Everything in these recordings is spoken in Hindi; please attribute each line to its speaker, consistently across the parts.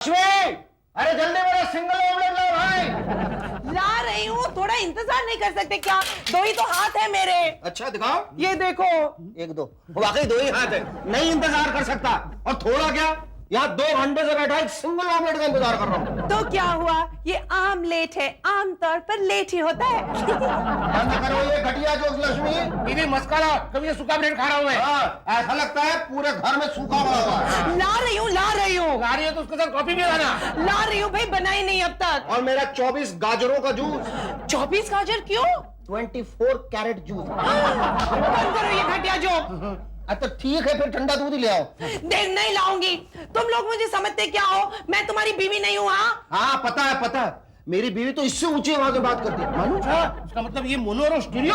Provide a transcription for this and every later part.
Speaker 1: लक्ष्मी, अरे जल्दी मेरा सिंगल ऑमलेट ला भाई।
Speaker 2: ला रही हूँ, थोड़ा इंतजार नहीं कर सकते क्या? दो ही तो हाथ है मेरे।
Speaker 1: अच्छा दिखाओ।
Speaker 2: ये देखो।
Speaker 1: एक दो, वाकई दो ही हाथ है, नहीं इंतजार कर सकता। और थोड़ा क्या, यहाँ 2 घंटे से बैठा एक सिंगल ऑमलेट का इंतजार कर रहा हूँ।
Speaker 2: तो क्या हुआ? ये आमलेट है, आमतौर पर लेट ही होता है।
Speaker 1: बंद करो ये घटिया जोक्स लक्ष्मी।
Speaker 3: दीदी मस्का लाओ, कभी ये सूखा ब्रेड खा रहा हूँ मैं।
Speaker 1: हाँ, ऐसा लगता है पूरे घर में सूखा पड़ा हुआ है।
Speaker 2: ला रही हूँ, ला रही हूँ।
Speaker 3: ला रही है तो उसके साथ कॉफी भी लाना।
Speaker 2: ला रही हूँ भाई, बनाई नहीं अब तक।
Speaker 1: और मेरा 24 गाजरों का जूस।
Speaker 2: 24 गाजर क्यों?
Speaker 1: 24 कैरेट जूस।
Speaker 2: बंद करो ये घटिया जोक।
Speaker 1: अच्छा ठीक है, फिर ठंडा दूध ही ले आओ।
Speaker 2: देख नहीं लाऊंगी। तुम लोग मुझे समझते क्या हो? मैं तुम्हारी बीवी नहीं हूँ।
Speaker 1: हाँ पता है, पता है। मेरी बीवी तो इससे ऊंची आवाज में बात करती है, मालूम?
Speaker 3: उसका मतलब ये मोनो और स्टीरियो।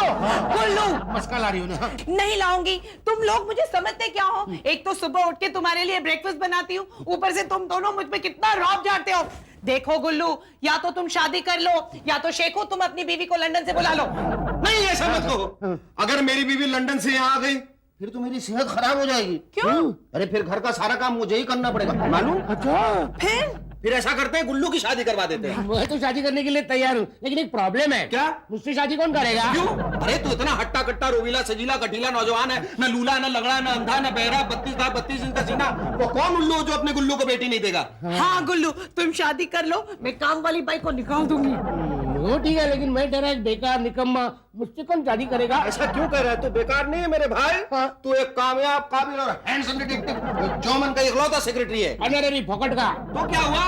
Speaker 2: गुल्लू,
Speaker 3: मस्का ला रही हूँ ना।
Speaker 2: नहीं लाऊंगी। तुम लोग मुझे समझते क्या हो? एक तो सुबह उठ के तुम्हारे लिए ब्रेकफास्ट बनाती हूँ, ऊपर से तुम दोनों मुझ पे कितना रौब झाड़ते हो। देखो गुल्लू, या तो तुम शादी कर लो या तो शेखो तुम अपनी बीवी को लंदन से बुला लो।
Speaker 1: नहीं ऐसा मत कहो। अगर मेरी बीवी लंदन से यहाँ आ गई फिर तो मेरी सेहत खराब हो जाएगी।
Speaker 2: क्यों?
Speaker 1: अरे फिर घर का सारा काम मुझे ही करना पड़ेगा, मालूम?
Speaker 3: अच्छा,
Speaker 1: फिर ऐसा करते हैं, गुल्लू की शादी करवा देते हैं।
Speaker 3: मैं तो शादी करने के लिए तैयार हूँ, लेकिन एक प्रॉब्लम है।
Speaker 1: क्या?
Speaker 3: मुझसे शादी कौन करेगा?
Speaker 1: क्यों? अरे तू इतना हट्टा कट्टा रोवीला सजीला कटीला नौजवान है, न लूला न लगड़ा न अंधा न बहरा, 32 इंच का सीना। वो कौन उल्लू जो अपने गुल्लू को बेटी नहीं देगा?
Speaker 2: हाँ गुल्लू, तुम शादी कर लो, मैं काम वाली बाई को निकाल दूंगी।
Speaker 3: वो ठीक है, लेकिन मैं तेरा एक बेकार निकम्मा, मुझसे कौन शादी करेगा?
Speaker 1: ऐसा क्यों कह रहा है? तू बेकार नहीं है मेरे भाई।
Speaker 3: हाँ।
Speaker 1: तू एक कामयाब, काबिल और हैंडसम डिटेक्टिव, जोमन का इकलौता सेक्रेटरी है।
Speaker 3: अरे फोकट का।
Speaker 1: तो क्या हुआ?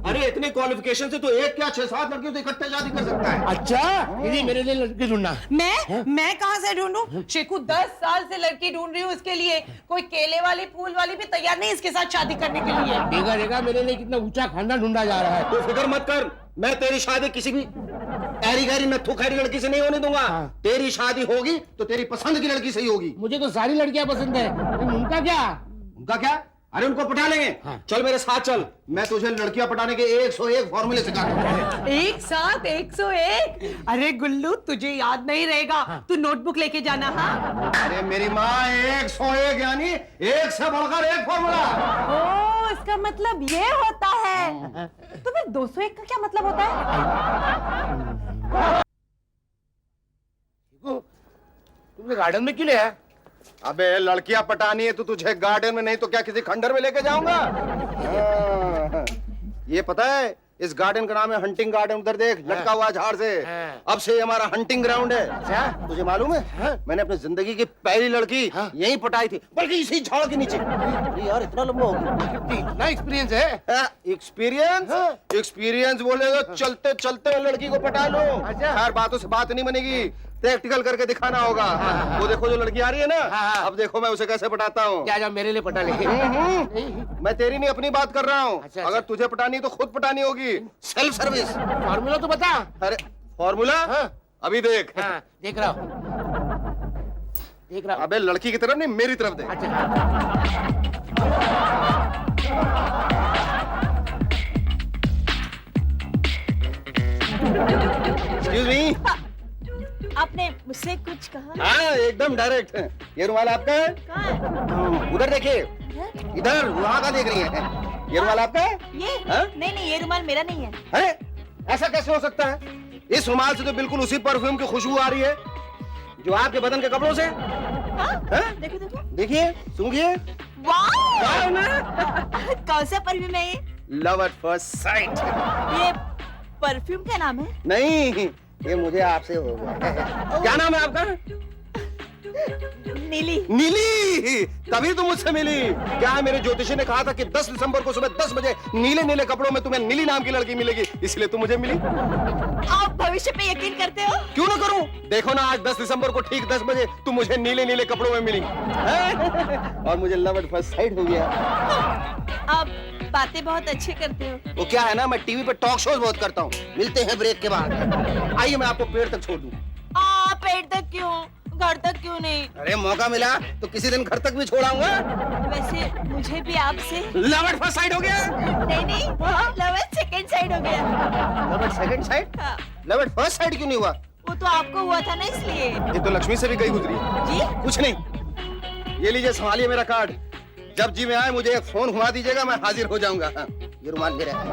Speaker 1: अरे इतने क्वालिफिकेशन से तो एक क्या 6-7 लड़कियों से इकट्ठे शादी कर सकता है।
Speaker 3: अच्छा, दीदी मेरे लिए लड़की ढूंढना।
Speaker 2: मैं कहाँ से ढूंढूं? शेखू 10 साल से लड़की ढूंढ रही हूँ इसके लिए। कोई केले वाली फूल वाली भी तैयार नहीं इसके साथ शादी करने के लिए।
Speaker 3: देखा देखा, मेरे लिए कितना ऊंचा खानदान ढूंढा जा रहा है।
Speaker 1: तू फिक्र मत कर, मैं तेरी शादी किसी भी ऐरी गैरी नत्थु खैरी लड़की से नहीं होने दूंगा।
Speaker 3: हाँ।
Speaker 1: तेरी शादी होगी तो तेरी पसंद की लड़की सही होगी।
Speaker 3: मुझे तो सारी लड़कियां पसंद है, लेकिन उनका क्या?
Speaker 1: उनका क्या? अरे उनको पटा लेंगे।
Speaker 3: हाँ।
Speaker 1: चल मेरे साथ चल, मैं तुझे लड़कियां पटाने के 101 फॉर्मूले सिखाता हूं।
Speaker 2: एक साथ 101? अरे गुल्लू, तुझे याद नहीं रहेगा। तू नोटबुक लेके जाना। हाँ,
Speaker 1: अरे मेरी माँ, 101 यानी एक से बढ़कर एक फॉर्मूला।
Speaker 2: ओ, इसका मतलब ये होता है। तो फिर 201 का क्या मतलब होता है?
Speaker 3: तुमने गार्डन में क्यों ले आया?
Speaker 1: अबे लड़कियां पटानी है तो तुझे गार्डन में, नहीं तो क्या किसी खंडर में लेके जाऊंगा? हाँ। ये पता है इस गार्डन का नाम है हंटिंग गार्डन। उधर देख, लटका हुआ झाड़ से। अब से ये हमारा हंटिंग ग्राउंड है।
Speaker 3: अच्छा?
Speaker 1: तुझे मालूम है, मैंने अपनी जिंदगी की पहली लड़की यहीं पटाई थी, बल्कि इसी झाड़ के नीचे। अरे यार इतना लंबा हो गया।
Speaker 3: इतना एक्सपीरियंस है?
Speaker 1: एक्सपीरियंस? एक्सपीरियंस बोले तो चलते चलते लड़की को पटा लो।
Speaker 3: अच्छा।
Speaker 1: यार बातों से बात नहीं बनेगी, प्रैक्टिकल करके दिखाना होगा। वो देखो जो लड़की आ रही है ना, अब देखो मैं उसे कैसे पटाता हूँ।
Speaker 3: क्या मेरे लिए पटा ले?
Speaker 1: मैं तेरी नहीं अपनी बात कर रहा हूँ।
Speaker 3: अच्छा,
Speaker 1: अगर
Speaker 3: अच्छा।
Speaker 1: तुझे पटानी तो खुद पटानी होगी, सेल्फ सर्विस।
Speaker 3: फॉर्मूला तो बता।
Speaker 1: अरे फॉर्मूला? अभी देख।
Speaker 3: हाँ, देख रहा हूँ, देख रहा हूँ।
Speaker 1: अबे लड़की की तरफ नहीं, मेरी तरफ देख।
Speaker 3: अच्छा।
Speaker 1: Excuse me.
Speaker 4: आपने मुझसे कुछ कहा?
Speaker 1: हाँ एकदम डायरेक्ट। ये रुमाल आपका है?
Speaker 4: कहाँ है?
Speaker 1: उधर देखिए, इधर वहाँ का देख रही है। ये रुमाल आपका है?
Speaker 4: ये?
Speaker 1: हाँ?
Speaker 4: नहीं, ये रुमाल मेरा नहीं है।
Speaker 1: अरे ऐसा कैसे हो सकता है? इस रुमाल से तो बिल्कुल उसी परफ्यूम की खुशबू आ रही है जो आपके बदन के कपड़ों से।
Speaker 4: हाँ?
Speaker 1: हाँ?
Speaker 4: देखो।
Speaker 1: देखिए, सूंघिए।
Speaker 4: वाह!
Speaker 1: ना?
Speaker 4: कौन सा परफ्यूम है ये?
Speaker 1: Love at first sight.
Speaker 4: ये परफ्यूम का नाम है?
Speaker 1: नहीं, ये मुझे आपसे हो गया। क्या नाम है आपका?
Speaker 4: नीली।
Speaker 1: नीली, तभी तुम मुझसे मिली। क्या है, मेरे ज्योतिषी ने कहा था कि 10 दिसंबर को सुबह 10 बजे नीले नीले कपड़ों में तुम्हें नीली नाम की लड़की मिलेगी, इसलिए तुम मुझे मिली।
Speaker 4: आप भविष्य पे यकीन करते हो?
Speaker 1: क्यों ना करूं? देखो ना, आज 10 दिसंबर को ठीक 10 बजे तुम मुझे नीले नीले कपड़ों में मिली। और मुझे लव एट फर्स्ट साइट हो गया।
Speaker 4: आप बातें बहुत अच्छे करते हो।
Speaker 1: वो क्या है ना, मैं टीवी पे टॉक शोज बहुत करता हूँ। मिलते हैं ब्रेक के बाद। आइए मैं आपको पेड़ तक छोड़ दूं।
Speaker 4: पेड़ तक क्यों? घर तक क्यों नहीं?
Speaker 1: अरे मौका मिला तो किसी दिन घर तक भी छोड़ाऊंगा।
Speaker 4: वैसे मुझे भी आपसे
Speaker 1: लव एट फर्स्ट साइट हो गया।
Speaker 4: नहीं, लव एट सेकंड साइड हो गया।
Speaker 1: Love at second site?
Speaker 4: हाँ।
Speaker 1: लव एट फर्स्ट साइट क्यों नहीं हुआ?
Speaker 4: वो तो आपको हुआ था ना, इसलिए।
Speaker 1: ये तो लक्ष्मी से भी कहीं गुजरी।
Speaker 4: जी?
Speaker 1: कुछ नहीं, ये लीजिए संभालिए मेरा कार्ड। जब जी में आए मुझे एक फोन घुमा दीजिएगा, मैं हाजिर हो जाऊंगा। ये रुमाल मेरा है।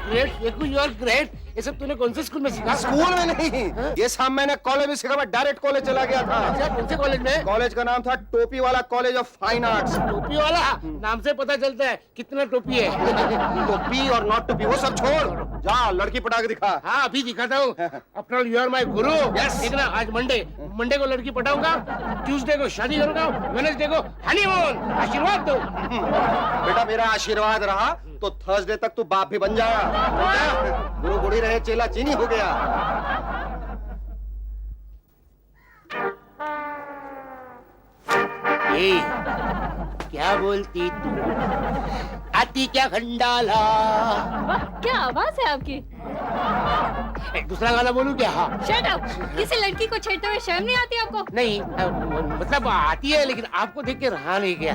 Speaker 3: Great Shekhu, you are great. ये सब तूने कौन से स्कूल में सीखा?
Speaker 1: स्कूल में नहीं, ये सब मैंने कॉलेज में सीखा। मैं डायरेक्ट कॉलेज चला गया था।
Speaker 3: अच्छा, कौन से कॉलेज में?
Speaker 1: कॉलेज का नाम था टोपी वाला कॉलेज ऑफ फाइन आर्ट्स।
Speaker 3: टोपी वाला? नाम से पता चलता है कितना टोपी है।
Speaker 1: टोपी और नॉट टोपी वो सब छोड़, जा लड़की पटा के दिखा।
Speaker 3: हाँ, अभी दिखाता हूँ। After you are my Guru.
Speaker 1: Yes.
Speaker 3: देखना, आज मंडे को लड़की पटाऊंगा, ट्यूसडे को शादी करूंगा, वेडनेसडे को हनीमून। आशीर्वाद दो।
Speaker 1: बेटा मेरा आशीर्वाद रहा तो थर्सडे तक तू बाप भी बन जाएगा। गुरु गुड़ी रहे चेला चीनी हो गया।
Speaker 3: ए, क्या बोलती तू? आती क्या खंडाला?
Speaker 4: वाह, क्या आवाज है आपकी।
Speaker 3: दूसरा गाना बोलूं क्या? हाँ।
Speaker 4: Shut up. किसी लड़की को छेड़ते हुए शर्म नहीं आती आपको?
Speaker 3: नहीं, मतलब आती है, लेकिन आपको देख के रहा नहीं गया।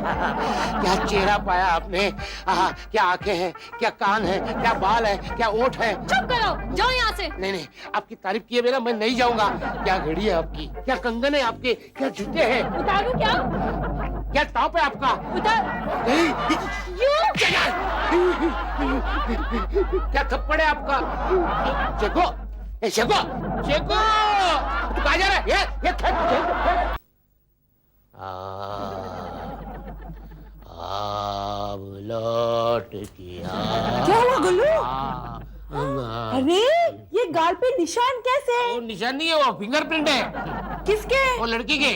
Speaker 3: क्या चेहरा पाया आपने। क्या आंखें हैं, क्या कान है, क्या बाल है, क्या ओठ है।
Speaker 4: चुप करो, जाओ यहाँ से।
Speaker 3: नहीं, आपकी तारीफ किए बिना मैं नहीं जाऊंगा। क्या घड़ी है आपकी, क्या कंगन है आपके, क्या जूते हैं,
Speaker 4: उतारू क्या?
Speaker 3: क्या टॉप है आपका?
Speaker 4: उतार।
Speaker 3: नहीं, क्या थप्पड़ है आपका? शेखो, शेखो, शेखो, तू कहाँ जा रहा है? ये लौट किया।
Speaker 2: क्या हुआ गुल्लू?
Speaker 3: अरे
Speaker 2: अरे ये गाल पे निशान कैसे?
Speaker 3: वो निशान नहीं है, वो फिंगरप्रिंट है।
Speaker 2: किसके?
Speaker 3: वो लड़की के।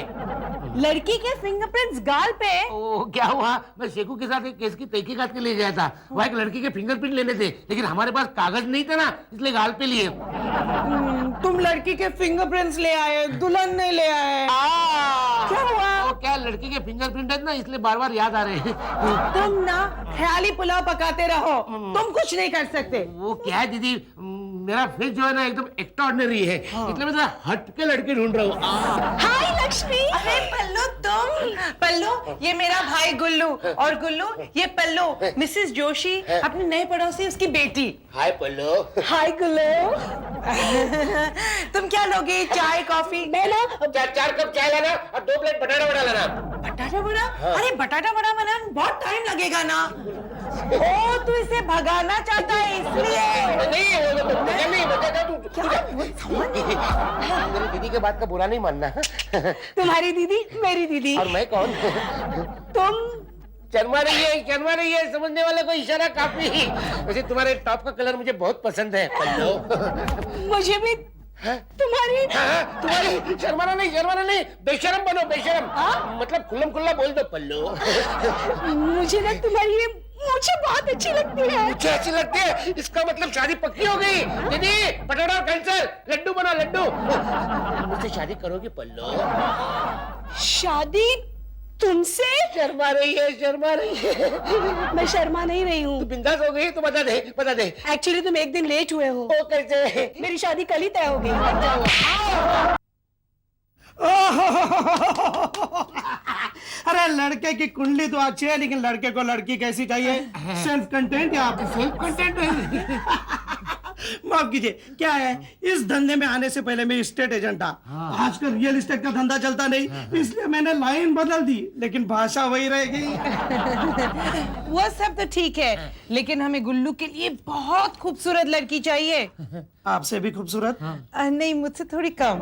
Speaker 2: लड़की के फिंगरप्रिंट्स गाल पे?
Speaker 3: ओ, क्या हुआ? मैं शेखू के साथ एक केस की तहकीकात के लिए गया था। वहाँ एक लड़की के फिंगरप्रिंट लेने थे, लेकिन हमारे पास कागज नहीं था ना, इसलिए गाल पे लिए।
Speaker 2: तुम लड़की के फिंगरप्रिंट्स ले आए, दुल्हन नहीं ले आए। क्या हुआ?
Speaker 3: वो क्या, लड़की के फिंगरप्रिंट है ना, इसलिए बार बार याद आ रहे हैं।
Speaker 2: तुम ना ख्याली पुलाव पकाते रहो, तुम कुछ नहीं कर सकते।
Speaker 3: वो क्या है दीदी, मेरा फेस जो है ना एकदम एक्स्ट्राऑर्डिनरी है, इसलिए मैं जरा हट के लड़के ढूंढ रहा हूँ।
Speaker 2: हाय लक्ष्मी। अरे पल्लू तुम? पल्लू ये मेरा भाई गुल्लू, और गुल्लू ये पल्लू, मिसेस जोशी अपने नए पड़ोसी उसकी बेटी।
Speaker 3: हाय पल्लो।
Speaker 2: हाय गुल्लू। तुम क्या लोगे, चाय कॉफी? मैं ना
Speaker 3: 4 कप चाय लाना और 2 प्लेट बटाटा वड़ा लाना।
Speaker 2: बटाटा वड़ा? अरे बटाटा वड़ा बनाने बहुत टाइम लगेगा ना। ओ तू इसे भगाना चाहता है इसलिए?
Speaker 3: नहीं, मेरी दीदी के बात का बुरा नहीं मानना।
Speaker 2: तुम्हारी दीदी मेरी दीदी।
Speaker 3: और मैं कौन?
Speaker 2: तुम
Speaker 3: शर्मा रही है, समझने वाले को इशारा काफी। वैसे तुम्हारे टॉप का कलर मुझे बहुत पसंद है पल्लो।
Speaker 2: मुझे भी तुम्हारी
Speaker 3: शर्माना नहीं, बेशरम बनो, बेशरम। मतलब खुल्लम खुल्ला बोल दो पल्लो।
Speaker 2: मुझे ना तुम्हारी ये मुझे बहुत अच्छी लगती है।
Speaker 3: मुझे अच्छी लगती है, इसका मतलब शादी पक्की हो गई। दीदी पटाटा कैंसर, लड्डू बना लड्डू। मुझसे शादी करोगी पल्लो?
Speaker 2: शादी तुमसे?
Speaker 3: शर्मा रही है।
Speaker 2: मैं शर्मा नहीं रही हूँ।
Speaker 3: तू बिंदास हो गई तो बता दे।
Speaker 2: एक्चुअली तुम एक दिन लेट हुए हो।
Speaker 3: ओ कैसे?
Speaker 2: मेरी शादी कल ही तय हो गई।
Speaker 5: अरे लड़के की कुंडली तो अच्छी है, लेकिन लड़के को लड़की कैसी चाहिए? सेल्फ कंटेंट या
Speaker 3: सेल्फ कंटेंट?
Speaker 5: माफ कीजिए, क्या है, इस धंधे में आने से पहले मैं स्टेट एजेंट था। आजकल रियल एस्टेट का धंधा चलता नहीं, इसलिए मैंने लाइन बदल दी, लेकिन भाषा वही रह गई।
Speaker 2: वो सब तो ठीक है, लेकिन हमें गुल्लू के लिए बहुत खूबसूरत लड़की चाहिए।
Speaker 5: आपसे भी खूबसूरत?
Speaker 2: नहीं, मुझसे थोड़ी कम।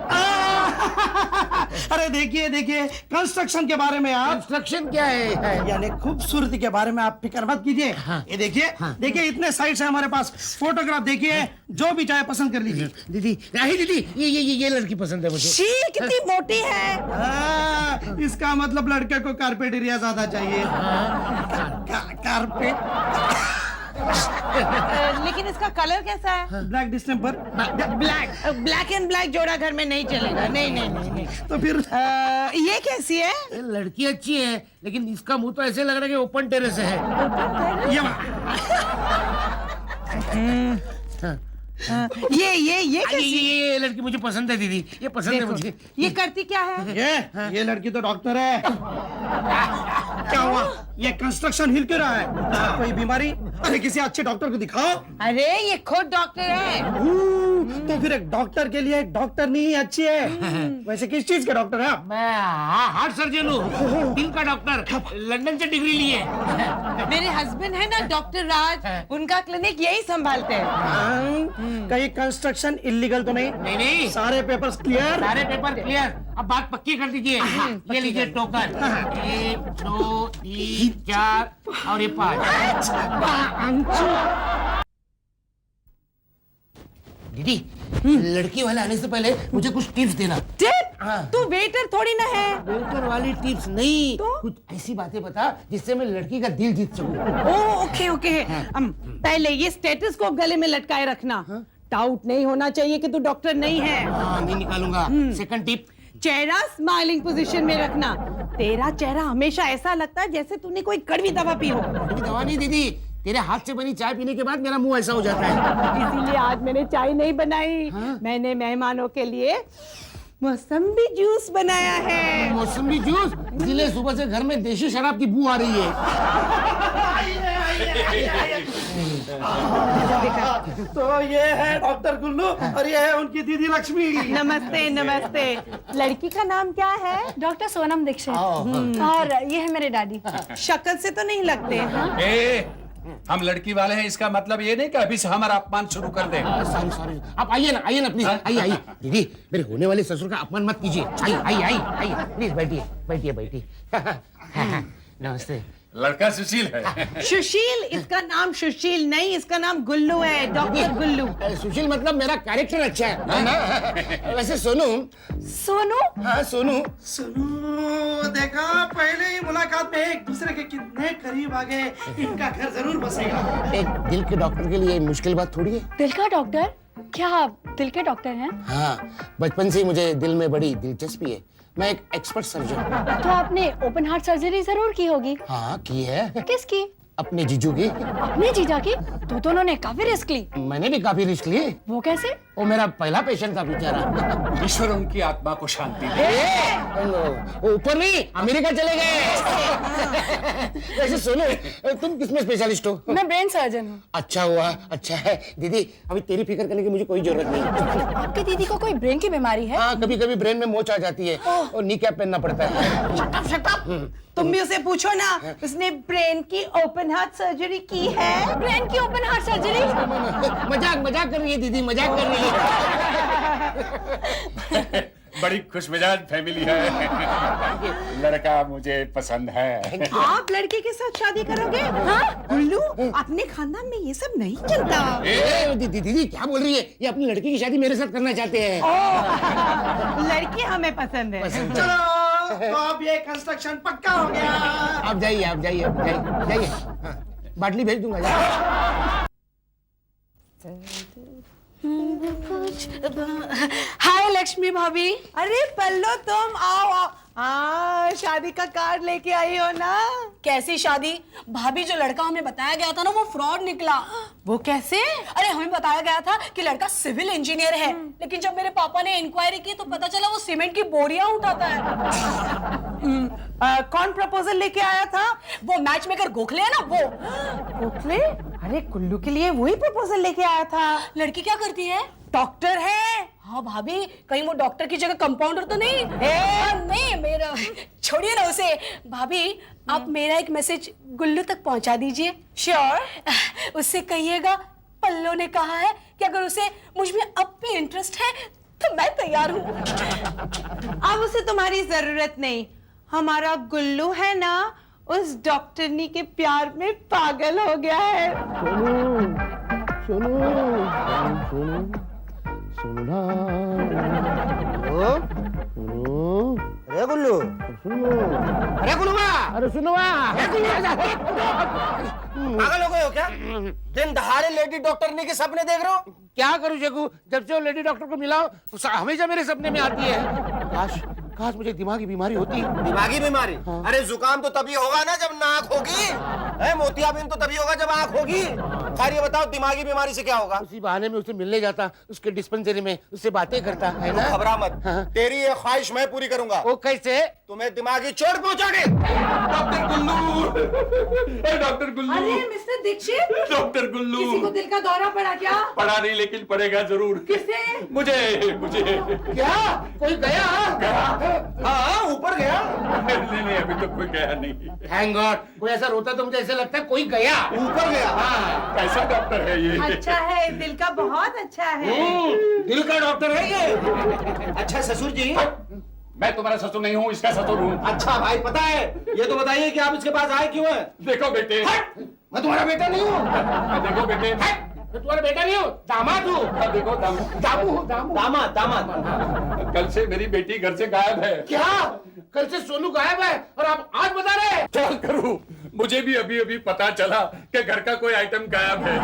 Speaker 5: अरे देखिए कंस्ट्रक्शन के बारे में आप।
Speaker 3: कंस्ट्रक्शन क्या है?
Speaker 5: यानी खूबसूरती के बारे में आप फिक्र मत कीजिए। ये देखिए इतने साइट्स है हमारे पास, फोटोग्राफ देखिए, जो भी चाहे पसंद कर लीजिए।
Speaker 3: दीदी ये लड़की पसंद है मुझे।
Speaker 2: शी कितनी मोटी है।
Speaker 5: इसका मतलब लड़के को कारपेट एरिया ज्यादा चाहिए। कारपेट।
Speaker 2: लेकिन इसका कलर कैसा है?
Speaker 5: Black distemper.
Speaker 2: Black and black जोड़ा घर में नहीं चलेगा। नहीं।
Speaker 5: तो फिर
Speaker 2: ये कैसी है?
Speaker 3: लड़की अच्छी है, लेकिन इसका मुंह तो ऐसे लग रहा है कि ओपन टेरेस है। ये लड़की मुझे पसंद है दीदी, ये पसंद है मुझे।
Speaker 2: ये करती क्या है?
Speaker 5: ये लड़की तो डॉक्टर है। क्या हुआ, ये कंस्ट्रक्शन हिल क्यों रहा है? कोई बीमारी? अरे किसी अच्छे डॉक्टर को दिखाओ।
Speaker 2: अरे ये खुद डॉक्टर है।
Speaker 5: तो फिर एक डॉक्टर के लिए एक डॉक्टर नहीं अच्छी है। वैसे किस चीज के डॉक्टर है आप?
Speaker 3: मैं हार्ट सर्जन हूँ, दिल का डॉक्टर, लंदन से डिग्री लिए।
Speaker 2: मेरे हस्बैंड है ना डॉक्टर राज, उनका क्लिनिक यही संभालते हैं।
Speaker 5: कहीं कंस्ट्रक्शन इलीगल तो नहीं?
Speaker 3: नहीं नहीं,
Speaker 5: सारे पेपर्स क्लियर?
Speaker 3: सारे पेपर क्लियर। अब बात पक्की कर दीजिए। ये लीजिए टोकन, 1 2 3 4 और ये 5। दीदी, लड़की वाले आने से पहले मुझे कुछ टिप्स देना।
Speaker 2: टिप?
Speaker 3: हाँ।
Speaker 2: तू वेटर थोड़ी ना है।
Speaker 3: वेटर वाली टिप्स नहीं,
Speaker 2: तो?
Speaker 3: कुछ ऐसी बातें बता जिससे मैं लड़की का दिल जीत सकूं।
Speaker 2: ओ ओके ओके। पहले ये स्टेटस को गले में लटकाए रखना। डाउट नहीं होना चाहिए कि तू डॉक्टर नहीं है।
Speaker 3: हाँ, नहीं निकालूंगा। सेकंड टिप,
Speaker 2: चेहरा स्माइलिंग पोजीशन में रखना। तेरा चेहरा हमेशा ऐसा लगता है जैसे तूने कोई कड़वी दवा पी हो।
Speaker 3: अभी दवा नहीं दीदी, तेरे हाथ से बनी चाय पीने के बाद मेरा मुंह ऐसा हो जाता है।
Speaker 2: इसीलिए आज मैंने चाय नहीं बनाई। मैंने मेहमानों के लिए मौसम्बी जूस बनाया है।
Speaker 3: मौसमी जूस? इसलिए सुबह से घर में देशी शराब की बू आ रही है।
Speaker 5: तो ये है डॉक्टर गुल्लू और ये है उनकी दीदी लक्ष्मी।
Speaker 2: नमस्ते नमस्ते। लड़की का नाम क्या है?
Speaker 4: डॉक्टर सोनम दीक्षित। और ये है मेरे डैडी।
Speaker 2: शक्ल से तो नहीं लगते।
Speaker 6: हम लड़की वाले हैं, इसका मतलब ये नहीं कि अभी से हमारा अपमान शुरू कर दें।
Speaker 3: सॉरी सॉरी, आप आइए ना प्लीज, आइए। दीदी, मेरे होने वाले ससुर का अपमान मत कीजिए। आइए प्लीज, बैठिए। नमस्ते।
Speaker 6: लड़का सुशील है।
Speaker 2: सुशील? इसका नाम सुशील नहीं, इसका नाम गुल्लू है, डॉक्टर गुल्लू।
Speaker 3: सुशील मतलब मेरा कैरेक्टर अच्छा है ना? वैसे सोनू।
Speaker 4: सोनू?
Speaker 3: हाँ सोनू।
Speaker 5: सुनो, देखा पहले ही मुलाकात में एक दूसरे के कितने करीब आ गए। इनका घर जरूर बसेगा।
Speaker 3: एक दिल के डॉक्टर के लिए मुश्किल बात थोड़ी है।
Speaker 4: दिल का डॉक्टर? क्या आप दिल के डॉक्टर हैं?
Speaker 3: हाँ, बचपन से ही मुझे दिल में बड़ी दिलचस्पी है। मैं एक एक्सपर्ट सर्जन।
Speaker 4: तो आपने ओपन हार्ट सर्जरी जरूर की होगी।
Speaker 3: हाँ की है।
Speaker 4: किसकी?
Speaker 3: अपने जीजू की।
Speaker 4: अपने जीजा की? तो दोनों ने काफी रिस्क ली।
Speaker 3: मैंने भी काफी रिस्क लिए।
Speaker 4: वो कैसे?
Speaker 3: वो मेरा पहला पेशेंट था बेचारा।
Speaker 6: ईश्वर उनकी आत्मा को शांति दे।
Speaker 3: वो ऊपर नहीं, अमेरिका चले गए। वैसे सुनो, तुम किसमें स्पेशलिस्ट हो?
Speaker 4: मैं ब्रेन सर्जन हूँ।
Speaker 3: अच्छा हुआ, अच्छा है। दीदी, अभी तेरी फिक्र करने की मुझे कोई जरूरत नहीं।
Speaker 4: आपकी दीदी को कोई ब्रेन की बीमारी है?
Speaker 3: हाँ, कभी कभी ब्रेन में मोच आ जाती है और नी कैप पहनना पड़ता है।
Speaker 2: Shut up. तुम भी उसे पूछो ना, उसने ब्रेन की ओपन हार्ट सर्जरी की है।
Speaker 4: ब्रेन की ओपन हार्ट सर्जरी?
Speaker 3: मजाक कर रही है दीदी, मजाक कर रही है।
Speaker 6: बड़ी खुशमिजाज फैमिली है। लड़का मुझे पसंद है।
Speaker 2: आप लड़के के साथ शादी करोगे? हाँ? गुल्लू, अपने खानदान में ये सब नहीं चलता।
Speaker 3: दीदी क्या बोल रही है? ये अपनी लड़की की शादी मेरे साथ करना चाहते हैं।
Speaker 2: लड़की हमें पसंद है।
Speaker 5: चलो, तो अब ये कंस्ट्रक्शन पक्का हो गया।
Speaker 3: आप जाइए। हाँ, बाटली भेज दूंगा।
Speaker 4: हाय लक्ष्मी भाभी।
Speaker 2: अरे पल्लो, तुम आओ। हाँ, शादी का कार्ड लेके आई हो ना?
Speaker 4: कैसी शादी? भाभी, जो लड़का हमें बताया गया था ना, वो फ्रॉड निकला।
Speaker 2: वो कैसे?
Speaker 4: अरे हमें बताया गया था कि लड़का सिविल इंजीनियर है, लेकिन जब मेरे पापा ने इंक्वायरी की तो पता चला वो सीमेंट की बोरियां उठाता है।
Speaker 2: कौन प्रपोजल लेके आया था?
Speaker 4: वो मैच मेकर गोखले है ना, वो।
Speaker 2: गोखले? अरे कुल्लू के लिए वही प्रपोजल लेके आया था।
Speaker 4: लड़की क्या करती है?
Speaker 2: डॉक्टर है।
Speaker 4: हाँ भाभी, कहीं वो डॉक्टर की जगह कंपाउंडर तो नहीं? नहीं, मेरा छोड़िए ना उसे। भाभी, आप मेरा एक मैसेज गुल्लू तक पहुंचा दीजिए।
Speaker 2: श्योर।
Speaker 4: उससे कहिएगा पल्लो ने कहा है कि अगर उसे मुझ में अब भी इंटरेस्ट है तो मैं तैयार हूँ।
Speaker 2: अब उसे तुम्हारी जरूरत नहीं। हमारा गुल्लू है ना, उस डॉक्टरनी के प्यार में पागल हो गया है।
Speaker 1: अरे गुल्लू,
Speaker 3: अरे सुनो।
Speaker 1: पागल हो गए हो क्या? दिन दहाड़े लेडी डॉक्टरनी के सपने देख रहे हो?
Speaker 3: क्या करूं जग्गू, जब से वो लेडी डॉक्टर को मिला हमेशा मेरे सपने में आती है। काश मुझे दिमागी बीमारी होती।
Speaker 1: दिमागी बीमारी? अरे जुकाम तो तभी होगा ना जब नाक होगी। मोतियाबिंद तो तभी होगा जब आंख होगी। खैर ये बताओ दिमागी बीमारी से क्या होगा?
Speaker 3: उसी बहाने में उसे मिलने जाता, उसके डिस्पेंसरी में उससे बातें करता है ना।
Speaker 1: घबरा मत,
Speaker 3: हाँ।
Speaker 1: तेरी ये ख्वाहिश मैं पूरी करूंगा।
Speaker 3: वो कैसे?
Speaker 1: तुम्हें दिमागी चोट पहुंचा के।
Speaker 6: डॉक्टर गुल्लू, डॉक्टर गुल्लू,
Speaker 2: अरे मिस्टर दीक्षित,
Speaker 6: डॉक्टर गुल्लू।
Speaker 2: किसी को दिल का दौरा पड़ा क्या?
Speaker 6: पढ़ा नहीं लेकिन पड़ेगा जरूर।
Speaker 2: किसे?
Speaker 6: मुझे
Speaker 3: क्या कोई गया?
Speaker 1: हाँ ऊपर गया।
Speaker 6: नहीं अभी तो कोई गया नहीं।
Speaker 3: थैंक गॉड, कोई ऐसा रोता तो मुझे ऐसे लगता है कोई गया।
Speaker 1: ऊपर गया।
Speaker 3: हाँ।
Speaker 6: कैसा डॉक्टर है ये?
Speaker 2: अच्छा है, दिल का बहुत अच्छा है।
Speaker 1: दिल का डॉक्टर है ये। अच्छा ससुर जी।
Speaker 6: मैं तुम्हारा ससुर नहीं हूँ, इसका ससुर हूँ।
Speaker 1: अच्छा भाई पता है, ये तो बताइए कि आप इसके पास आए क्यों हैं?
Speaker 6: देखो बेटे,
Speaker 1: मैं तुम्हारा बेटा नहीं हूँ।
Speaker 6: देखो बेटे,
Speaker 3: मैं तुम्हारा बेटा नहीं हूँ, दामाद हूँ।
Speaker 6: देखो
Speaker 3: दामू हूँ, दामू।
Speaker 1: दामाद दामाद।
Speaker 6: कल से मेरी बेटी घर से गायब है।
Speaker 3: क्या? कल से सोनू गायब है और आप आज बता रहे हैं?
Speaker 6: क्या करूं? मुझे भी अभी अभी पता चला कि घर का कोई आइटम गायब है।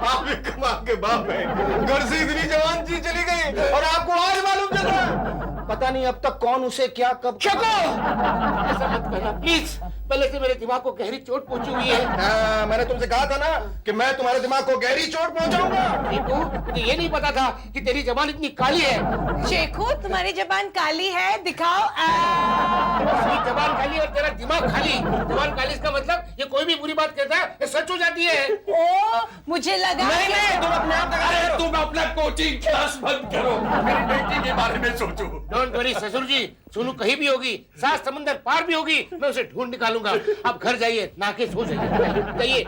Speaker 1: आप एक कमाल के बाप हैं। घर से इतनी जवान चीज चली गई और आपको आज मालूम चल रहा है। पता नहीं अब तक कौन उसे क्या कब।
Speaker 3: ऐसा मत करना प्लीज, पहले से मेरे दिमाग को गहरी चोट पहुंची हुई है।
Speaker 1: हाँ, मैंने तुमसे कहा था ना कि मैं तुम्हारे दिमाग को गहरी चोट पहुंचाऊंगा।
Speaker 3: देखो, मुझे ये नहीं पता था कि तेरी जबान इतनी काली है।
Speaker 2: शेखू, तुम्हारी जबान काली है, दिखाओ।
Speaker 3: उसकी जबान खाली और तेरा दिमाग खाली। जबान खाली इसका मतलब ये कोई भी बुरी बात कहता है ये सच हो जाती है।
Speaker 2: ओ, मुझे लगा
Speaker 1: नहीं नहीं, तुम अपने आप लगा रहे हो।
Speaker 6: तुम अपना कोचिंग क्लास बंद करो, मेरी बेटी के बारे में सोचो।
Speaker 3: डोंट वरी ससुर जी, सोनू कहीं भी होगी, सात समंदर पार भी होगी, मैं उसे ढूंढ निकालूंगा। आप घर जाइए, नाके सो जाइए।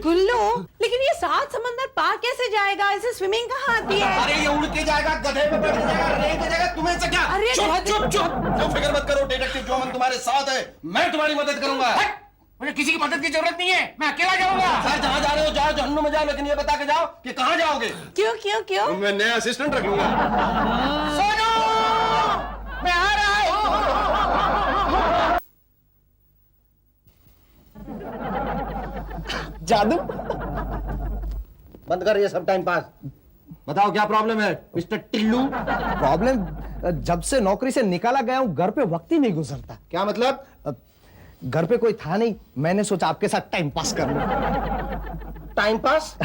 Speaker 2: गुल्लू, लेकिन ये 7 समंदर पार कैसे जाएगा? इसे स्विमिंग कहाँ आती है?
Speaker 1: अरे ये उड़ के जाएगा, गधे पे बैठ के जाएगा, रेंग के जाएगा, तुम्हें से क्या?
Speaker 2: अरे
Speaker 1: चुप
Speaker 2: गधे-
Speaker 1: चुप चुप, तुम फिक्र मत करो, डिटेक्टिव जोमन तुम्हारे साथ है, मैं तुम्हारी मदद करूंगा।
Speaker 3: हट! मुझे किसी की मदद की जरूरत नहीं है, मैं अकेला जाऊंगा।
Speaker 1: सर जहाँ जा रहे हो जाओ, जहन्नुम में जाओ, लेकिन ये बता के जाओ कि कहाँ जाओगे।
Speaker 2: क्यों क्यों क्यों?
Speaker 1: मैं नया असिस्टेंट रख लूंगा।
Speaker 3: सोनू, मैं आ रहा हूँ।
Speaker 5: जादू।
Speaker 1: बंद कर ये सब टाइम पास। बताओ क्या प्रॉब्लम है मिस्टर टिल्लू?
Speaker 5: प्रॉब्लम, जब से नौकरी से निकाला गया हूँ घर पे वक्त ही नहीं गुजरता।
Speaker 1: क्या मतलब?
Speaker 5: घर पे कोई था नहीं, मैंने सोचा आपके साथ टाइम पास कर लूं।
Speaker 1: Time pass?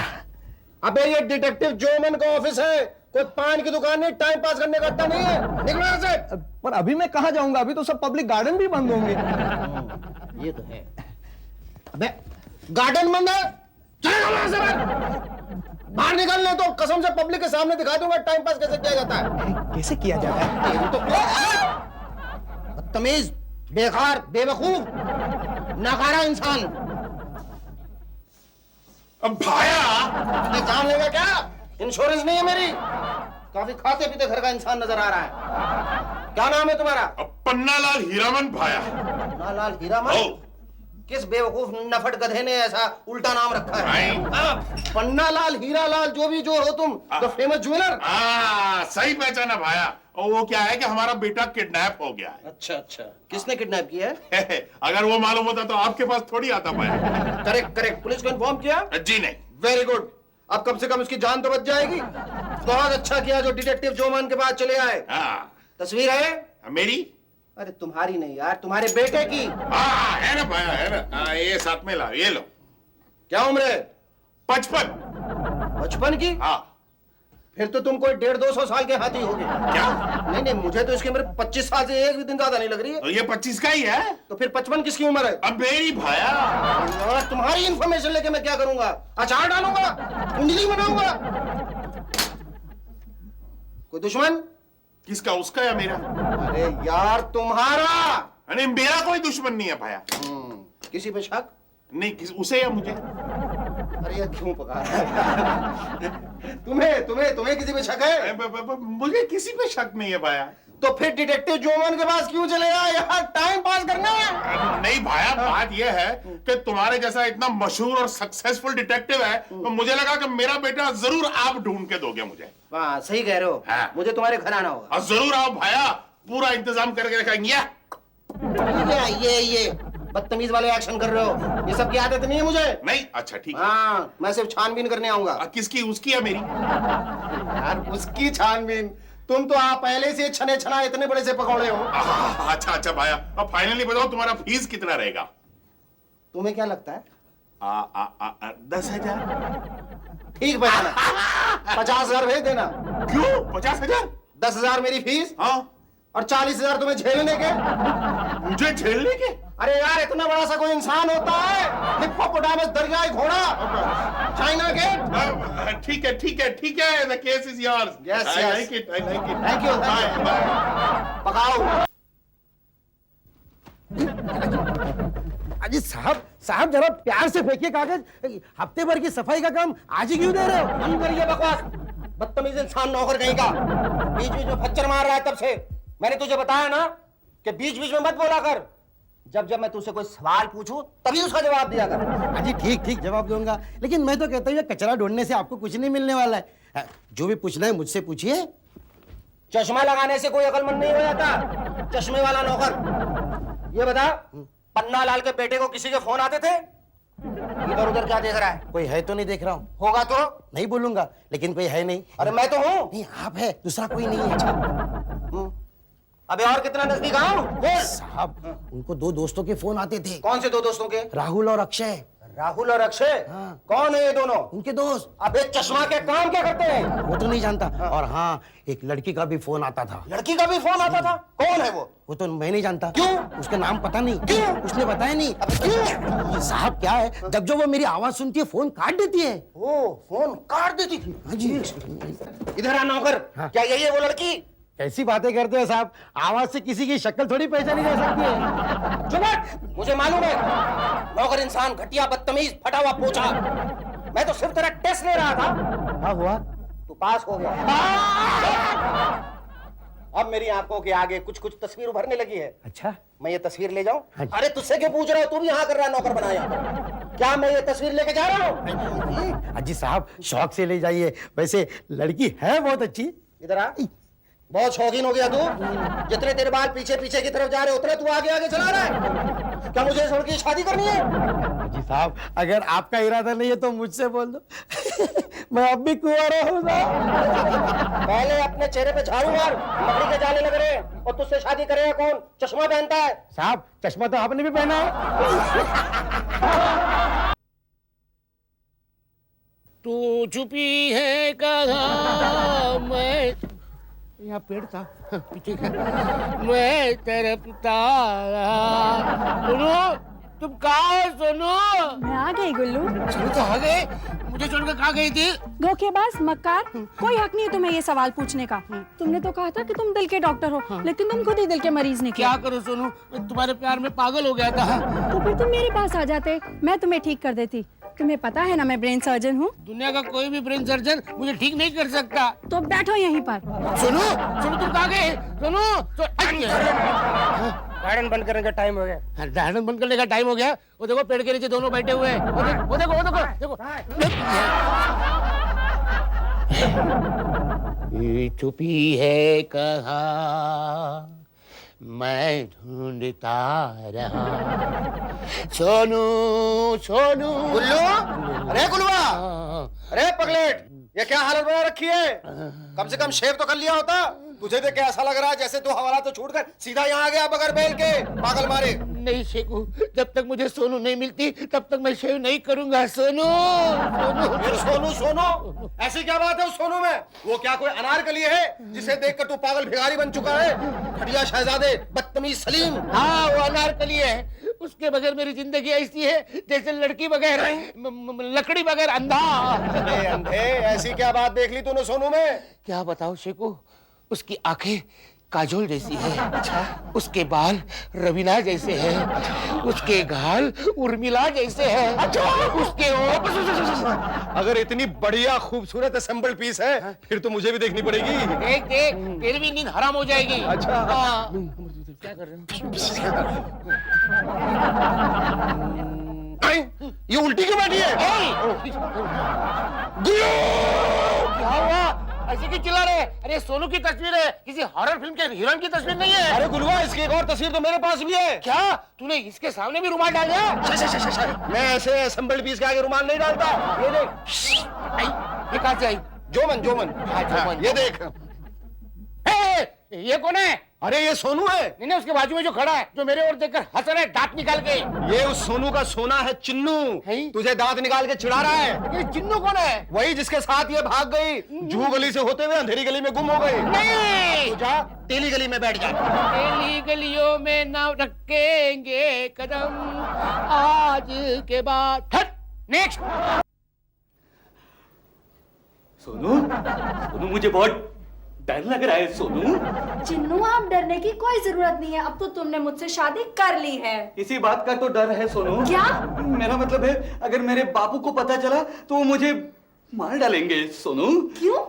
Speaker 1: अबे ये डिटेक्टिव जोमन का ऑफिस है, कोई पान की दुकान नहीं, टाइम पास करने का अड्डा नहीं है। निकलो यहाँ से।
Speaker 5: पर अभी मैं कहाँ जाऊंगा, अभी तो सब पब्लिक गार्डन भी बंद होंगे।
Speaker 1: ये तो है। अबे गार्डन बंद है, चले जाओ यहाँ से बाहर निकलने तो कसम से पब्लिक के सामने दिखा दूंगा टाइम पास कैसे किया जाता है।
Speaker 5: कैसे किया जाता है?
Speaker 1: तेरी तो बदतमीज, बेकार, बेवकूफ, नाकारा इंसान।
Speaker 6: अब भाया,
Speaker 1: मैं जान लेगा क्या? इंश्योरेंस नहीं है मेरी। काफी खाते पीते घर का इंसान नजर आ रहा है। क्या नाम है तुम्हारा?
Speaker 6: अब पन्नालाल हीरामन भाया।
Speaker 1: लाल हीरामन? किस बेवकूफ नफट गधे ने ऐसा उल्टा नाम रखा है? पन्ना लाल, हीरा लाल, जो भी जो हो तुम, द फेमस ज्वेलर।
Speaker 6: सही पहचाना भाया। और वो क्या है कि हमारा बेटा किडनैप हो गया है।
Speaker 1: अच्छा अच्छा, किसने किडनैप किया है?
Speaker 6: अगर वो मालूम होता तो आपके पास थोड़ी आता भाया।
Speaker 1: करेक्ट करेक्ट, पुलिस को इन्फॉर्म किया?
Speaker 6: जी नहीं।
Speaker 1: वेरी गुड, अब कम से कम उसकी जान तो बच जाएगी। बहुत अच्छा किया जो डिटेक्टिव जोमन के पास चले आए।
Speaker 6: हाँ,
Speaker 1: तस्वीर है?
Speaker 6: मेरी?
Speaker 1: अरे तुम्हारी नहीं यार, तुम्हारे बेटे की।
Speaker 6: हाँ है ना भाया, है ना। ये साथ में लाओ, ये लो।
Speaker 1: क्या उम्र है?
Speaker 6: 55।
Speaker 1: 55 की?
Speaker 6: हाँ।
Speaker 1: फिर तो तुम कोई 150-200 साल के हाथी होगे।
Speaker 6: क्या?
Speaker 1: नहीं नहीं, मुझे तो इसकी उम्र 25 साल से एक भी दिन ज्यादा नहीं लग रही है।
Speaker 6: तो ये 25 का ही है।
Speaker 1: तो फिर 55 किसकी उम्र है?
Speaker 6: अब मेरी भाया।
Speaker 1: यार तुम्हारी इंफॉर्मेशन लेके मैं क्या करूंगा? अचार डालूंगा, कुंडली बनाऊंगा। कोई दुश्मन?
Speaker 6: किसका, उसका या मेरा?
Speaker 1: अरे यार तुम्हारा।
Speaker 6: अरे मेरा कोई दुश्मन नहीं है भाया।
Speaker 1: किसी पे शक?
Speaker 6: नहीं, उसे या मुझे?
Speaker 1: अरे यार क्यों पका रहा है? तुम्हें तुम्हें तुम्हें किसी पे शक है?
Speaker 6: मुझे किसी पे शक नहीं है भाया।
Speaker 1: तो फिर डिटेक्टिव जोमन के पास क्यों चले आए यार? टाइम पास करना है।
Speaker 6: नहीं भाया, बात यह है कि तुम्हारे जैसा इतना मशहूर और सक्सेसफुल डिटेक्टिव है, तो मुझे लगा कि मेरा बेटा जरूर आप ढूंढ के दोगे मुझे।
Speaker 1: हाँ सही कह रहे हो।
Speaker 6: हाँ।
Speaker 1: मुझे तुम्हारे घर आना होगा।
Speaker 6: और जरूर आओ भाया, पूरा इंतजाम करके रखेंगे।
Speaker 1: ये बदतमीज वाले एक्शन कर रहे हो, ये सब की आदत नहीं है मुझे।
Speaker 6: नहीं, अच्छा ठीक है।
Speaker 1: हाँ, मैं सिर्फ छानबीन करने आऊंगा।
Speaker 6: किसकी, उसकी या मेरी?
Speaker 1: यार उसकी छानबीन? तुम तो आप पहले से छने छना इतने बड़े से पकौड़े हो।
Speaker 6: अच्छा अच्छा भाया, अब फाइनली बताओ तुम्हारा फीस कितना रहेगा?
Speaker 1: तुम्हें क्या लगता है?
Speaker 6: 10,000।
Speaker 1: ठीक बताना। 50,000 भेज देना।
Speaker 6: क्यों 50,000?
Speaker 1: 10,000 मेरी फीस
Speaker 6: हाँ,
Speaker 1: और 40,000 तुम्हें झेलने के।
Speaker 6: मुझे झेलने के?
Speaker 1: अरे यार, इतना बड़ा सा कोई इंसान होता है? हिप्पोपोटामस, दरियाई घोड़ा, चाइना गेट।
Speaker 6: ठीक है, ठीक है, ठीक है। The case is yours.
Speaker 1: Yes,
Speaker 6: I
Speaker 1: yes.
Speaker 6: like it. I like it.
Speaker 1: Thank you,
Speaker 6: Bye,
Speaker 1: thank you.
Speaker 6: bye.
Speaker 1: पकाओ।
Speaker 5: अजी साहब जरा प्यार से फेंकिए कागज। हफ्ते भर की सफाई का काम आज ही क्यों दे रहे हो?
Speaker 1: बंद करिए बकवास। बदतमीज इंसान, नौकर कहीं का। बीच बीच में फच्चर मार रहा है तब से। मैंने तुझे बताया ना कि बीच बीच में मत बोला कर। जब जब मैं तुझसे कोई सवाल पूछूं तभी उसका जवाब दिया कर।
Speaker 5: अजी ठीक जवाब दूंगा, लेकिन मैं तो कहता हूँ कचरा ढूंढने से आपको कुछ नहीं मिलने वाला है। जो भी पूछना है मुझसे पूछिए।
Speaker 1: चश्मा लगाने से कोई अकलमंद नहीं हो जाता। चश्मे वाला नौकर, ये बता, पन्ना लाल के बेटे को किसी के फोन आते थे? इधर उधर क्या देख रहा है?
Speaker 5: कोई है तो नहीं देख रहा हूँ।
Speaker 1: होगा तो?
Speaker 5: नहीं बोलूंगा, लेकिन कोई है नहीं।
Speaker 1: अरे मैं तो हूँ।
Speaker 5: नहीं, आप है, दूसरा कोई नहीं है। अच्छा
Speaker 1: अबे और कितना नजदीक आऊं? बोल।
Speaker 5: साहब, उनको 2 दोस्तों के फोन आते थे।
Speaker 1: कौन से 2 दोस्तों के?
Speaker 5: राहुल और अक्षय।
Speaker 1: राहुल और अक्षय?
Speaker 5: हाँ।
Speaker 1: कौन है ये दोनों?
Speaker 5: उनके दोस्त।
Speaker 1: अबे चश्मा के काम क्या करते हैं?
Speaker 5: वो तो नहीं जानता। और हाँ, एक लड़की का भी फोन आता था।
Speaker 1: लड़की का भी फोन आता था? कौन है वो
Speaker 5: तो मैं नहीं जानता।
Speaker 1: क्यों?
Speaker 5: उसका नाम पता नहीं।
Speaker 1: क्यों?
Speaker 5: उसने बताया नहीं।
Speaker 1: अब क्यों?
Speaker 5: साहब क्या है, जब वो मेरी आवाज सुनती है फोन काट देती है।
Speaker 1: ओ, फोन काट देती थी।
Speaker 5: हाँ जी।
Speaker 1: इधर आ नौकर।
Speaker 5: हाँ।
Speaker 1: क्या यही है वो लड़की?
Speaker 5: ऐसी बातें करते हो साहब, आवाज से किसी की शक्ल थोड़ी पहचानी जा सकती है।
Speaker 1: चुप हट, मुझे मालूम है। नौकर इंसान, घटिया, बदतमीज, फटा हुआ पोछा। मैं तो सिर्फ तेरा टेस्ट ले रहा था।
Speaker 5: हाँ हुआ।
Speaker 1: तू पास हो गया। अब मेरी आंखों के आगे कुछ कुछ तस्वीर उभरने लगी है।
Speaker 5: अच्छा,
Speaker 1: मैं ये तस्वीर ले जाऊं?
Speaker 5: हाँ जी।
Speaker 1: अरे तुझसे क्यों पूछ रहा है? तू भी यहाँ कर रहा है नौकर बनाया। क्या मैं ये तस्वीर लेके जा रहा हूँ?
Speaker 5: अजी साहब शौक से ले जाइए, वैसे लड़की है बहुत अच्छी।
Speaker 1: इधर आ। बहुत शौकीन हो गया तू। जितने तेरे बाल पीछे पीछे की तरफ जा रहे उतने तू आगे आगे चला रहा है। क्या मुझे इस लड़की की शादी करनी है?
Speaker 5: अजी साहब, अगर आपका इरादा नहीं है तो मुझसे बोल दो। मैं अब भी कुंवारा हूँ साहब।
Speaker 1: पहले अपने चेहरे पे झाड़ू मार, लकड़ी के जाले लग रहे हैं। और तुझसे शादी करेगा कौन? चश्मा पहनता है।
Speaker 5: साहब, चश्मा तो आपने भी पहना है।
Speaker 3: तू चुपी है कहाँ, मैं यहाँ पेड़ था पीछे का, मैं तरफता रहा। सुनो, तुम कहाँ हो सोनू?
Speaker 4: मैं आ गई गुल्लू।
Speaker 3: सोनू तो आ गए, मुझे छोड़कर कहाँ गई थी?
Speaker 4: धोखेबाज, मक्कार, कोई हक नहीं है तुम्हें ये सवाल पूछने का। तुमने तो कहा था कि तुम दिल के डॉक्टर हो, लेकिन तुम खुद ही दिल के मरीज निकले।
Speaker 3: क्या करूँ सोनू, मैं तुम्हारे प्यार में पागल हो गया था।
Speaker 4: तो फिर तुम मेरे पास आ जाते, मैं तुम्हें ठीक कर देती। तुम्हें पता है ना मैं ब्रेन सर्जन हूँ।
Speaker 3: दुनिया का कोई भी ब्रेन सर्जन मुझे ठीक नहीं कर सकता।
Speaker 4: तो बैठो यहीं पर।
Speaker 3: सोनू, सोनू तुम कहाँ गए? सोनू,
Speaker 1: गार्डन बंद करने का टाइम हो गया।
Speaker 3: गार्डन बंद करने का टाइम हो गया। वो देखो पेड़ के नीचे दोनों बैठे हुए हैं। वो देखो। ये चुपी है कहाँ, मैं ढूंढता रहा। सोनू, सोनू।
Speaker 1: गुल्लू, अरे गुलवा, अरे पगलेट, ये क्या हालत बना रखी है? कम से कम शेव तो कर लिया होता। तुझे देख के ऐसा लग रहा है जैसे तू हवाला तो छूट कर सीधा यहाँ आ गया बगैर बैल के, पागल मारे।
Speaker 3: नहीं शेखू, जब तक मुझे सोनू नहीं मिलती तब तक मैं शेव नहीं करूंगा। सोनू,
Speaker 1: फिर सोनू सोनू, ऐसी क्या बात है उस सोनू में? वो क्या कोई अनारकली है जिसे देखकर तू पागल भिखारी बन चुका है? घटिया शहजादे, बदतमीज सलीम।
Speaker 3: हाँ वो अनारकली है। उसके बगैर मेरी जिंदगी ऐसी है जैसे लड़की बगैर लकड़ी बगैर अंधा।
Speaker 1: अरे अंधे, ऐसी क्या बात देख ली तूने सोनू में?
Speaker 3: क्या बताओ शेखू, उसकी आंखें काजोल जैसी है। अच्छा। उसके बाल रवीना जैसे हैं। उसके गाल उर्मिला जैसे हैं। अच्छा। उसके
Speaker 1: अगर इतनी बढ़िया खूबसूरत असेंबल पीस है फिर तो मुझे भी देखनी पड़ेगी।
Speaker 3: देख देख, तेरी भी नींद हराम हो जाएगी।
Speaker 1: अच्छा।
Speaker 3: हाँ। क्या कर रहे हो?
Speaker 1: ये उल्टी क्यों बैठी है?
Speaker 3: क्या हुआ? ऐसे क्यों चिल्ला रहे? अरे सोनू की तस्वीर है, किसी हॉरर फिल्म के हीरोइन की तस्वीर नहीं है।
Speaker 1: अरे गुलवा, इसकी एक और तस्वीर तो मेरे पास भी है।
Speaker 3: क्या तूने इसके सामने भी रुमाल डाल दिया?
Speaker 1: मैं ऐसे असेंबल्ड पीस के आगे रुमाल नहीं डालता। ये देख।
Speaker 3: ये कहाँ से आई?
Speaker 1: जोमन जोमन।
Speaker 3: हाँ, जोमन।
Speaker 1: ये देख।
Speaker 3: ये कौन है?
Speaker 1: अरे ये सोनू है।
Speaker 3: नहीं नहीं, उसके बाजू में जो खड़ा है, जो मेरे ओर देखकर हंस रहा है दांत निकाल के।
Speaker 1: ये उस सोनू का सोना है चिन्नू।
Speaker 3: है?
Speaker 1: तुझे दांत निकाल के चिढ़ा रहा है।
Speaker 3: ये चिन्नू कौन है?
Speaker 1: वही जिसके साथ ये भाग गई, जू गली से होते हुए अंधेरी गली में गुम हो गई।
Speaker 3: नहीं,
Speaker 1: तू जा तेली गली में बैठ जा।
Speaker 3: गली गलियों में न रखेंगे कदम आज के बाद। हट, नेक्स्ट।
Speaker 7: सोनू, सोनू मुझे बहुत डर लग रहा है सोनू।
Speaker 4: चिन्नू आप डरने की कोई जरूरत नहीं है, अब तो तुमने मुझसे शादी कर ली है।
Speaker 7: इसी बात का तो डर है सोनू।
Speaker 4: क्या?
Speaker 7: मेरा मतलब है अगर मेरे बापू को पता चला तो वो मुझे मार डालेंगे सोनू।
Speaker 4: क्यों?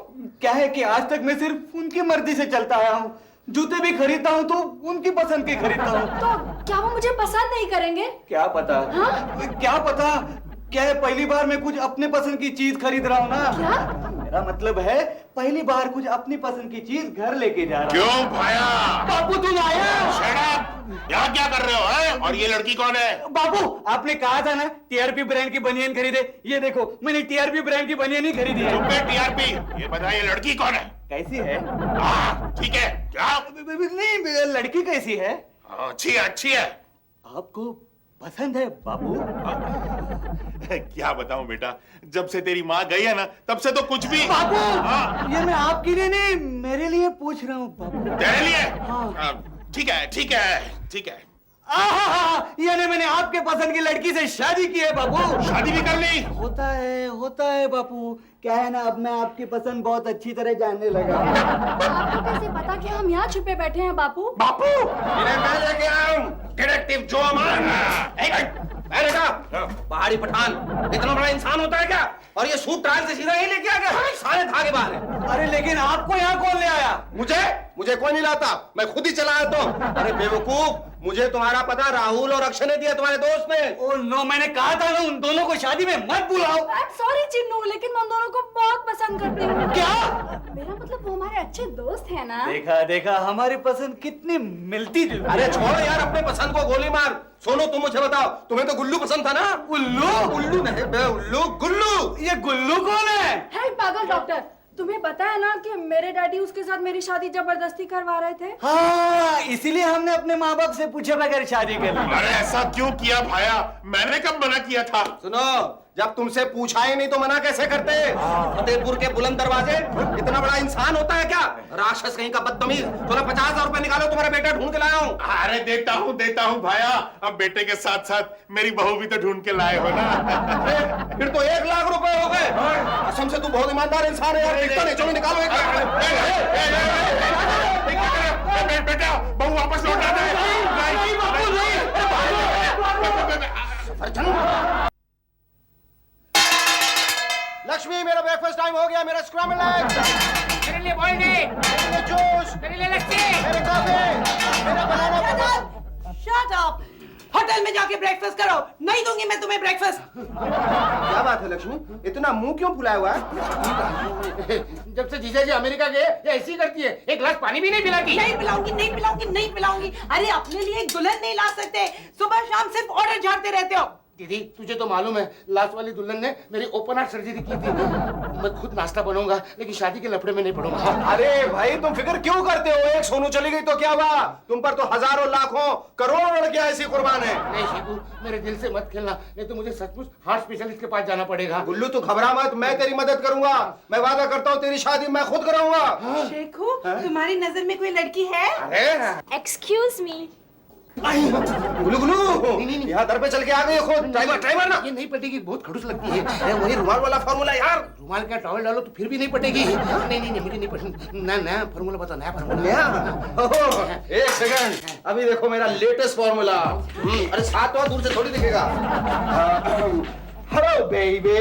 Speaker 7: क्या है कि आज तक मैं सिर्फ उनकी मर्जी से चलता आया हूँ। जूते भी खरीदता हूँ तो उनकी पसंद के खरीदता हूँ।
Speaker 4: तो क्या वो मुझे पसंद नहीं करेंगे?
Speaker 7: क्या पता?
Speaker 4: हाँ?
Speaker 7: क्या पता? क्या है, पहली बार मैं कुछ अपने पसंद की चीज खरीद रहा हूँ ना।
Speaker 4: क्या?
Speaker 7: मेरा मतलब है पहली बार कुछ अपनी पसंद की चीज घर लेके जा रहा हूँ।
Speaker 6: क्यों भाया?
Speaker 7: बापू तुम आया?
Speaker 6: Shut up! यहाँ क्या कर रहे हो है? और ये लड़की कौन है?
Speaker 7: बाबू आपने कहा था ना टीआरपी ब्रांड की बनियान खरीदे। ये देखो मैंने टीआरपी ब्रांड की बनियान ही खरीदी है।
Speaker 6: चुप है टीआरपी। ये बता ये लड़की कौन है?
Speaker 7: कैसी है?
Speaker 6: ठीक है। क्या?
Speaker 7: नहीं लड़की कैसी है?
Speaker 6: अच्छी है, अच्छी है।
Speaker 7: आपको पसंद है बाबू?
Speaker 6: क्या बताऊं बेटा, जब से तेरी माँ गई है ना तब से तो कुछ भी।
Speaker 7: बाबू
Speaker 6: हाँ।
Speaker 7: ये मैं आपके लिए नहीं मेरे लिए पूछ रहा हूँ बाबू।
Speaker 6: तेरे लिए?
Speaker 7: हाँ।
Speaker 6: ठीक है, ठीक है, ठीक है।
Speaker 7: यानी मैंने आपके पसंद की लड़की से शादी की है बाबू।
Speaker 6: शादी भी कर ली?
Speaker 7: होता है बापू। क्या है ना, अब मैं आपकी पसंद बहुत अच्छी तरह जानने लगा।
Speaker 4: आपको कैसे पता कि हम यहाँ छुपे बैठे हैं बापू?
Speaker 1: बापू इन्हें मैं लेके आया हूँ, डिटेक्टिव जो अमान। पहाड़ी पठान इतना बड़ा इंसान होता है क्या? और ये सूट ट्रायल से सीधा यही लेके आ गया? सारे धागे बाहर हैं।
Speaker 7: अरे लेकिन आपको यहाँ कौन ले आया?
Speaker 1: मुझे कोई नहीं लाता, मैं खुद ही चला आता हूँ। अरे बेवकूफ, मुझे तुम्हारा पता राहुल और अक्षय ने दिया, तुम्हारे दोस्त ने।
Speaker 7: ओ नो, मैंने कहा था ना उन दोनों को शादी में मत बुलाओ।
Speaker 4: सॉरी चिन्नू, लेकिन मैं उन दोनों को बहुत पसंद करती हूँ।
Speaker 7: क्या?
Speaker 4: मेरा मतलब वो हमारे अच्छे दोस्त हैं ना।
Speaker 7: देखा हमारी पसंद कितनी मिलती जुलती।
Speaker 1: अरे छोड़ यार अपने पसंद को गोली मार। सोनू तुम मुझे बताओ, तुम्हें तो गुल्लू पसंद था ना?
Speaker 7: उल्लू?
Speaker 1: उल्लू नहीं बे उल्लू, गुल्लू।
Speaker 7: ये गुल्लू कौन है?
Speaker 4: हे पागल डॉक्टर, तुम्हें पता है ना कि मेरे डैडी उसके साथ मेरी शादी जबरदस्ती करवा रहे थे।
Speaker 7: हाँ, इसीलिए हमने अपने माँ बाप से पूछे बगैर शादी कर ली।
Speaker 6: अरे ऐसा क्यों किया भाया? मैंने कब मना किया था?
Speaker 1: सुनो, जब तुमसे पूछा ही नहीं तो मना कैसे करते? फतेहपुर के बुलंद दरवाजे, इतना बड़ा इंसान होता है क्या? राक्षस कहीं का बदतमीज। थोड़ा 50,000 रुपए निकालो, तुम्हारा बेटा ढूंढ के लाया हूँ।
Speaker 6: अरे देता हूँ भाया। अब बेटे के साथ साथ मेरी बहू भी तो ढूंढ के लाए हो ना।
Speaker 1: अरे फिर तो 1 लाख रुपए हो गए। कसम से तू बहुत ईमानदार इंसान है यार। देखता नहीं, चलो निकालो 1 लाख।
Speaker 6: बेटा बहू वापस लौटा दे।
Speaker 1: लक्ष्मी, मेरा ब्रेकफास्ट टाइम हो गया। मेरा स्क्रैम्बल एग,
Speaker 3: मेरे लिए बॉइल्ड एग,
Speaker 1: मेरे जूस,
Speaker 3: मेरे लिए लस्सी।
Speaker 1: मेरे कॉफी, मेरा बनाना।
Speaker 2: Shut up! होटल में जाके ब्रेकफास्ट करो, नहीं दूंगी मैं तुम्हें ब्रेकफास्ट।
Speaker 1: क्या बात है लक्ष्मी, इतना मुंह क्यों फुलाया हुआ है?
Speaker 3: जब से जीजा जी अमेरिका गए ये ऐसी करती है, एक गिलास पानी भी नहीं पिलाती।
Speaker 2: नहीं पिलाऊंगी, नहीं पिलाऊंगी, नहीं पिलाऊंगी। अरे अपने लिए एक दुल्हन नहीं ला सकते, सुबह शाम सिर्फ ऑर्डर झाड़ते रहते हो।
Speaker 3: दीदी तुझे तो मालूम है, लास्ट वाली दुल्हन ने मेरी ओपन हार्ट सर्जरी की थी। मैं खुद नाश्ता बनूंगा लेकिन शादी के लफड़े में नहीं पड़ूंगा।
Speaker 1: अरे भाई तुम फिक्र क्यों करते हो? एक सोनू चली गई तो क्या हुआ? तुम पर तो हजारों लाखों करोड़ों लड़कियां ऐसी कुर्बान है।
Speaker 3: नहीं शिकू, मेरे दिल से मत खेलना, नहीं तो मुझे सचमुच हार्ट स्पेशलिस्ट के पास जाना पड़ेगा।
Speaker 1: गुल्लू तू घबरा मत, मैं तेरी मदद करूंगा। मैं वादा करता हूँ तेरी शादी मैं खुद कराऊंगा।
Speaker 2: शेखू, तुम्हारी नजर में कोई लड़की है?
Speaker 1: अरे
Speaker 4: एक्सक्यूज मी।
Speaker 1: गुल्लू गुल्लू, यहाँ दर पे चल के आ गई खुद। ड्राइवर ना।
Speaker 3: ये नहीं पटेगी, बहुत खड़ूस लगती है।
Speaker 1: अरे वही रुमाल वाला फॉर्मूला यार।
Speaker 3: रुमाल का टॉवल डालो तो फिर भी नहीं पटेगी। नहीं मुझे नहीं पसंद। नया फॉर्मूला बताओ, नया फॉर्मूला।
Speaker 1: एक सेकंड, अभी देखो मेरा लेटेस्ट फॉर्मूला। अरे साथ तो दूर से थोड़ी दिखेगा। Hello baby.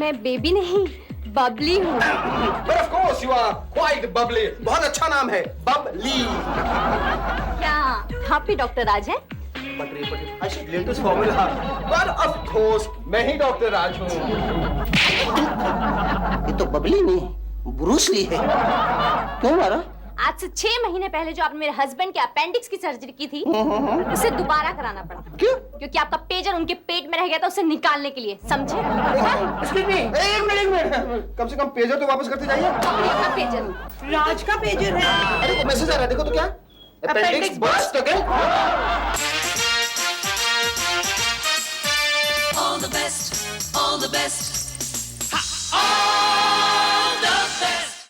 Speaker 4: मैं बेबी नहीं, बबली हूँ।
Speaker 1: But of course you are quite bubbly. बहुत अच्छा नाम है, बबली।
Speaker 4: क्या आप ही डॉक्टर राज हैं?
Speaker 1: पटरी latest formula. But of course मैं ही डॉक्टर राज हूँ।
Speaker 3: ये तो बबली नहीं, ब्रूस ली है। क्यों मारा?
Speaker 8: आज से 6 महीने पहले जो आपने मेरे हस्बैंड के अपेंडिक्स की सर्जरी की थी उसे दोबारा कराना पड़ा।
Speaker 1: क्यों?
Speaker 8: क्योंकि आपका पेजर उनके पेट में रह गया था, उसे निकालने के लिए, समझे?
Speaker 1: एक मिनट, कम से कम पेजर तो वापस करते जाइए।
Speaker 8: कंपनी का पेजर।
Speaker 2: राज का पेजर है।
Speaker 1: अरे वो मैसेज आ रहा है, देखो तो क्या? Appendix burst, okay?